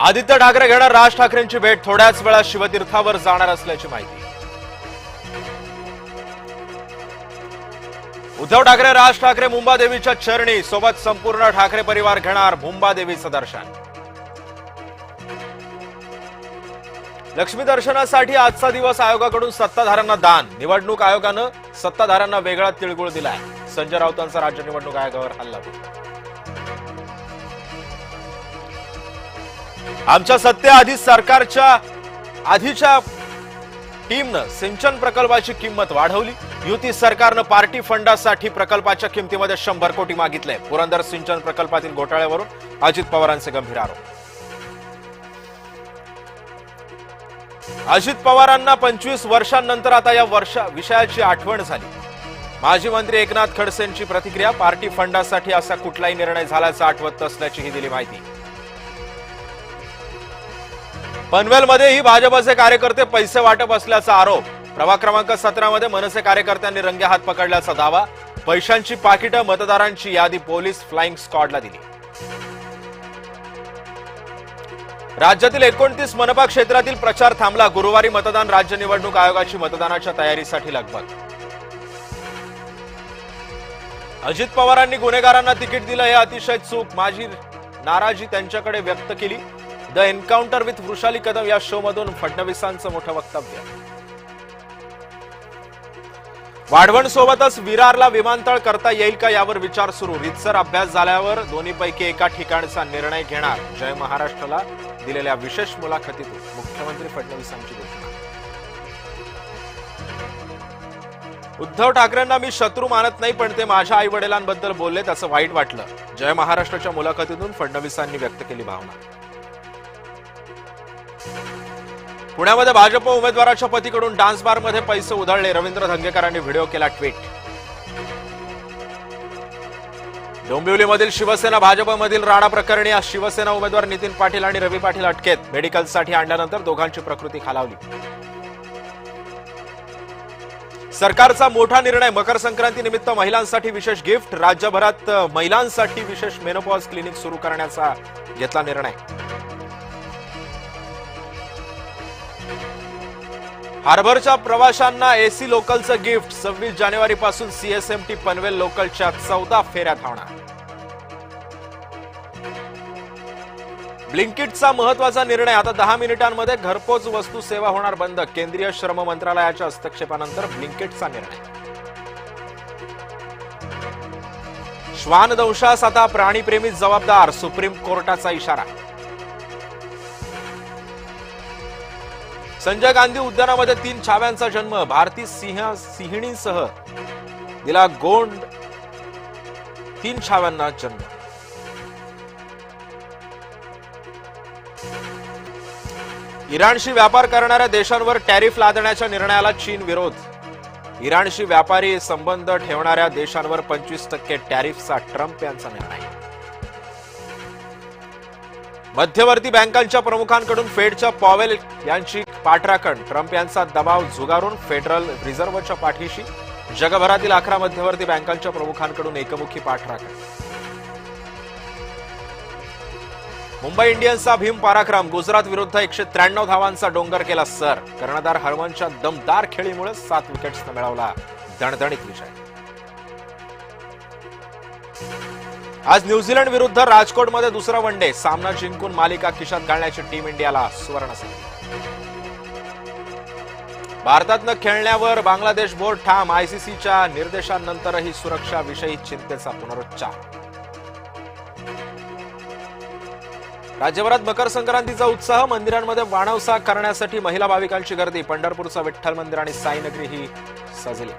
आदित्य ठाकरे घेणार राज ठाकरेंची भेट, थोड्याच वेळात शिवतीर्थावर जाणार असल्याची माहिती। उद्धव ठाकरे राज ठाकरे मुंबादेवीच्या चरणी, सोबत संपूर्ण ठाकरे परिवार घेणार मुंबादेवीचं दर्शन। लक्ष्मी दर्शनासाठी आजचा दिवस आयोगाकडून सत्ताधाऱ्यांना दान, निवडणूक आयोगानं सत्ताधाऱ्यांना वेगळा तिळगुळ दिलाय। संजय राऊतांचा राज्य निवडणूक आयोगावर हल्ला। आमच्या सत्तेआधी सरकारच्या आधीच्या टीमनं सिंचन प्रकल्पाची किंमत वाढवली। युती सरकारनं पार्टी फंडासाठी प्रकल्पाच्या किमतीमध्ये 100 कोटी मागितले। पुरंदर सिंचन प्रकल्पातील घोटाळ्यावरून अजित पवारांचे गंभीर आरोप। अजित पवारांना 25 वर्षांनंतर आता या विषयाची आठवण झाली। माजी मंत्री एकनाथ खडसेंची प्रतिक्रिया, पार्टी फंडासाठी असा कुठलाही निर्णय झाल्याचं आठवत नसल्याचीही दिली माहिती। पनवेलमध्येही भाजपचे कार्यकर्ते पैसे वाटप असल्याचा आरोप। प्रभाग क्रमांक 17 मध्ये मनसे कार्यकर्त्यांनी रंगेहात पकडल्याचा दावा। पैशांची पाकिटं, मतदारांची यादी पोलीस फ्लाइंग स्क्वॉडला दिली। राज्यातील 29 मनपा क्षेत्रातील प्रचार थांबला। गुरुवारी मतदान, राज्य निवडणूक आयोगाची मतदानाच्या तयारीसाठी लगबग। अजित पवारांनी गुन्हेगारांना तिकीट दिलं हे अतिशय चूक, माझी नाराजी त्यांच्याकडे व्यक्त केली। The encounter with Vrushali Kadam या शो मधून फडणवीसांचं मोठं वक्तव्य। वाढवण सोबतच विरारला विमानतळ करता येईल का यावर विचार सुरू। रीतसर अभ्यास झाल्यावर दोन्हीपैकी एका ठिकाणचा निर्णय घेणार। जय महाराष्ट्राला दिलेल्या विशेष मुलाखतीतून मुख्यमंत्री फडणवीसांची घोषणा। उद्धव ठाकरेंना मी शत्रू मानत नाही, पण ते माझ्या आई वडिलांबद्दल बोलले त्याचं वाईट वाटलं। जय महाराष्ट्राच्या मुलाखतीतून फडणवीसांनी व्यक्त केली भावना। पुण्यामध्ये भाजप उमेदवाराच्या पतीकडून डान्स बारमध्ये पैसे उधळले। रवींद्र धंगेकरांनी व्हिडिओ केला ट्विट। डोंबिवलीमधील शिवसेना भाजपमधील राणा प्रकरणी आज शिवसेना उमेदवार नितीन पाटील आणि रवी पाटील अटकेत। मेडिकलसाठी आणल्यानंतर दोघांची प्रकृती खालावली। सरकारचा मोठा निर्णय, मकर संक्रांती निमित्त महिलांसाठी विशेष गिफ्ट। राज्यभरात महिलांसाठी विशेष मेनोपॉज क्लिनिक सुरू करण्याचा घेतला निर्णय। हार्बरच्या प्रवाशांना एसी लोकलचं गिफ्ट। 26 जानेवारीपासून सीएसएमटी पनवेल लोकलच्या 14 फेऱ्या धावणार। ब्लिंकिटचा महत्वाचा निर्णय, आता 10 मिनिटांमध्ये घरपोच वस्तू सेवा होणार बंद। केंद्रीय श्रम मंत्रालयाच्या हस्तक्षेपानंतर ब्लिंकिटचा निर्णय। श्वानदंशास आता प्राणीप्रेमी जबाबदार, सुप्रीम कोर्टाचा इशारा। संजय गांधी उद्यानामध्ये 3 छाव्यांचा जन्म। भारती सिंहिणीसह दिला गोंड 3 छाव्यांना जन्म। इराणशी व्यापार करणाऱ्या देशांवर टॅरिफ लादण्याच्या निर्णयाला चीन विरोध। इराणशी व्यापारी संबंध ठेवणाऱ्या देशांवर 25% टॅरिफचा ट्रम्प यांचा निर्णय। मध्यवर्ती बँकांच्या प्रमुखांकडून फेडच्या पॉवेल यांची पाठराखण। ट्रम्प यांचा दबाव झुगारून फेडरल रिझर्व्हच्या पाठीशी। जगभरातील 11 मध्यवर्ती बँकांच्या प्रमुखांकडून एकमुखी पाठराखण। मुंबई इंडियन्सचा भीम पराक्रम, गुजरात विरुद्ध 193 धावांचा डोंगर केला सर। कर्णधार हरमनच्या दमदार खेळीमुळे 7 विकेट्सनं मिळवला दणदणीत विजय। आज न्यूझीलंड विरुद्ध राजकोटमध्ये दुसरा वनडे सामना जिंकून मालिका खिशात घालण्याची टीम इंडियाला सुवर्ण संधी। भारतातनं खेळण्यावर बांगलादेश बोर्ड ठाम। आयसीसीच्या निर्देशांनंतरही सुरक्षाविषयी चिंतेचा पुनरुच्चार। राज्यभरात मकर संक्रांतीचा उत्साह, मंदिरांमध्ये वाणवसा करण्यासाठी महिला भाविकांची गर्दी। पंढरपूरचा विठ्ठल मंदिर आणि साईनगरी ही सजली।